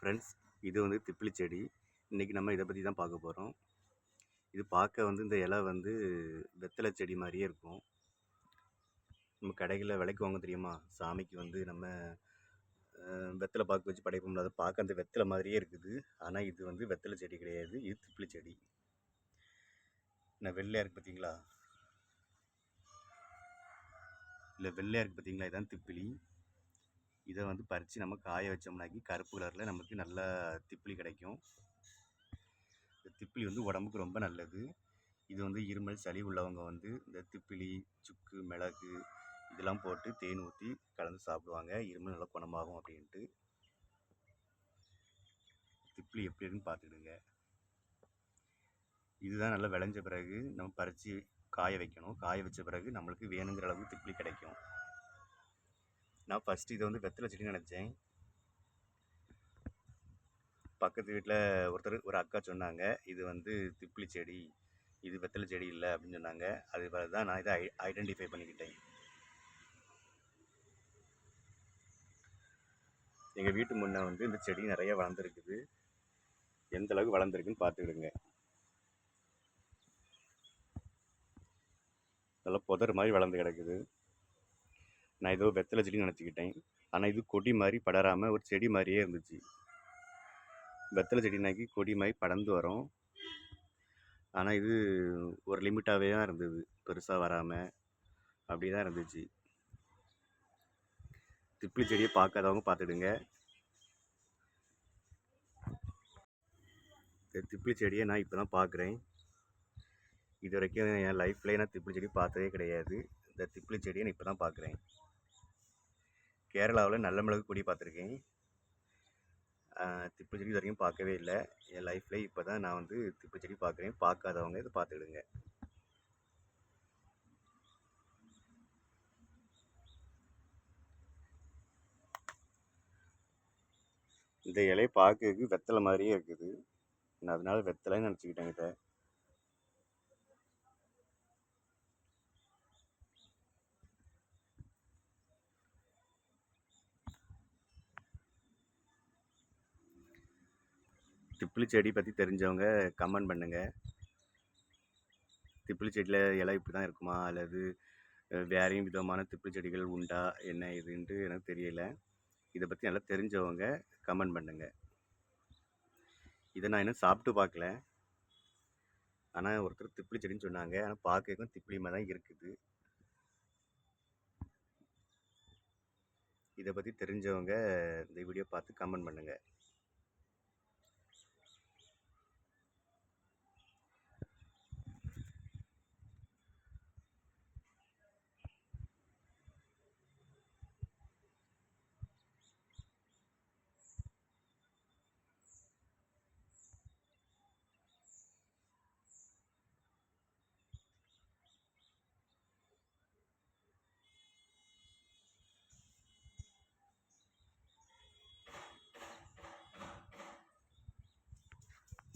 Friends, இது வந்து திப்பிலி செடி. இன்றைக்கி நம்ம இதை பற்றி தான் பார்க்க போகிறோம். இது பார்க்க வந்து இந்த இலை வந்து வெத்தலை செடி மாதிரியே இருக்கும். நம்ம கடைகளில் விலைக்கு வாங்க தெரியுமா, சாமிக்கு வந்து நம்ம வெத்தலை பாக்கு வச்சு படைப்போம்ல, அதை பார்க்க அந்த வெத்தலை மாதிரியே இருக்குது. ஆனால் இது வந்து வெத்தலை செடி கிடையாது, இது திப்பிலி செடி. நான் வெள்ளையாக இருக்குது பார்த்தீங்களா, இல்லை வெள்ளையாக இருக்குது பார்த்தீங்களா, இதுதான் திப்பிலி. இதை வந்து பறித்து நம்ம காய வச்சோம்னாக்கி கருப்பு கலரில் நமக்கு நல்லா திப்பிலி கிடைக்கும். இந்த திப்பிலி வந்து உடம்புக்கு ரொம்ப நல்லது. இது வந்து இருமல் சளி உள்ளவங்க வந்து இந்த திப்பிலி, சுக்கு, மிளகு இதெல்லாம் போட்டு தேன் ஊற்றி கலந்து சாப்பிடுவாங்க. இருமல் நல்லா குணமாகும் அப்படின்ட்டு. திப்பிலி எப்படி இருக்குன்னு பார்த்துக்கிடுங்க. இதுதான் நல்லா விளைஞ்ச பிறகு நம்ம பறித்து காய வைக்கணும். காய வச்ச பிறகு நம்மளுக்கு வேணுங்கிற அளவுக்கு திப்பிலி கிடைக்கும். நான் ஃபஸ்ட்டு இதை வந்து வெத்தலை செடின்னு நினச்சேன். பக்கத்து வீட்டில் ஒரு அக்கா சொன்னாங்க, இது வந்து திப்பிலி செடி, இது வெத்தலை செடி இல்லை அப்படின்னு சொன்னாங்க. அது தான் நான் இதை ஐடென்டிஃபை பண்ணிக்கிட்டேன். எங்கள் வீட்டு முன்னே வந்து இந்த செடி நிறைய வளர்ந்துருக்குது. எந்த அளவுக்கு வளர்ந்துருக்குன்னு பார்த்துக்கிடுங்க. நல்லா புதர் மாதிரி வளர்ந்து கிடக்குது. நான் ஏதோ வெத்தலை செடின்னு நினச்சிக்கிட்டேன். ஆனால் இது கொடி மாதிரி படராமல் ஒரு செடி மாதிரியே இருந்துச்சு. வெத்தலை செடினாக்கி கொடி மாதிரி படர்ந்து வரும். ஆனால் இது ஒரு லிமிட்டாகவே தான் இருந்தது, பெருசாக வராமல் அப்படி தான் இருந்துச்சு. திப்பிலி செடியை பார்க்காதவங்க பார்த்துடுங்க. இந்த திப்பிலி செடியை நான் இப்போ தான் பார்க்குறேன். இது வரைக்கும் என் லைஃப்லேயே நான் திப்பிலி செடி பார்த்ததே கிடையாது. இந்த திப்பிலி செடியை நான் இப்போ தான் பார்க்குறேன். கேரளாவில் நல்ல மிளகு கொடி பார்த்துருக்கேன். திப்பிலி செடி இது வரைக்கும் பார்க்கவே இல்லை. என் லைஃப்லேயே இப்போ தான் நான் வந்து திப்பிலி செடி பார்க்குறேன். பார்க்காதவங்க இதை பார்த்துடுங்க. இந்த இலையை பார்க்கறதுக்கு வெத்தலை மாதிரியே இருக்குது. நான் அதனால வெத்தலைன்னு நினச்சிக்கிட்டேன் இதை. திப்பிலி செடி பற்றி தெரிஞ்சவங்க கமெண்ட் பண்ணுங்கள். திப்பிலி செடியில் இலை இப்படி தான் இருக்குமா, அல்லது வேறையும் விதமான திப்பிலி செடிகள் உண்டா, என்ன இதுன்ட்டு எனக்கு தெரியல. இதை பற்றி நல்லா தெரிஞ்சவங்க கமெண்ட் பண்ணுங்கள். இதை நான் இன்னும் சாப்பிட்டு பார்க்கல. ஆனால் ஒருத்தர் திப்பிலி செடின்னு சொன்னாங்க. ஆனால் பார்க்கறதுக்கும் திப்பிலி மாதிரி தான் இருக்குது. இதை பற்றி தெரிஞ்சவங்க இந்த வீடியோ பார்த்து கமெண்ட் பண்ணுங்கள்.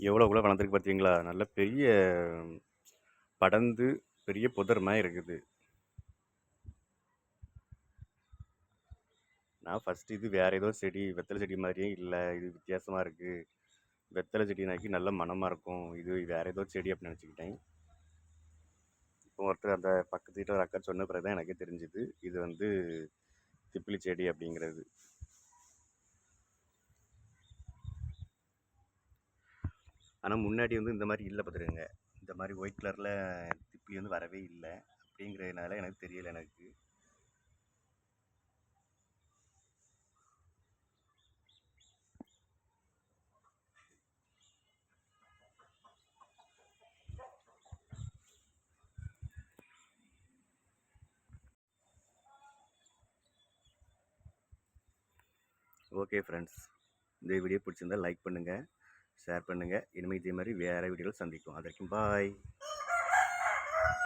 எவ்வளோ வளர்ந்துருக்கு பார்த்தீங்களா, நல்ல பெரிய படர்ந்து பெரிய புதர் மாதிரி இருக்குது. நான் ஃபஸ்ட்டு இது வேறு ஏதோ செடி, வெத்தலை செடி மாதிரியே இல்லை, இது வித்தியாசமாக இருக்குது, வெத்தலை செடினாக்கி நல்ல மணமாக இருக்கும், இது வேறு ஏதோ செடி அப்படின்னு நினச்சிக்கிட்டேன். இப்போ ஒருத்தர் அந்த பக்கத்து வீட்டில் ஒரு அக்கா சொன்ன பிறகு தான் எனக்கே தெரிஞ்சுது இது வந்து திப்பிலி செடி அப்படிங்கிறது. ஆனால் முன்னாடி வந்து இந்த மாதிரி இல்லை பார்த்துருங்க. இந்த மாதிரி ஒயிட் கலரில் திப்பிலி வந்து வரவே இல்லை. அப்படிங்கிறதுனால எனக்கு தெரியலை எனக்கு. ஓகே ஃப்ரெண்ட்ஸ், இந்த வீடியோ பிடிச்சிருந்தால் லைக் பண்ணுங்கள், ஷேர் பண்ணுங்கள். இனிமேல் இதே மாதிரி வேறு வீடியோவில் சந்திக்கும். அது வரைக்கும் பாய்.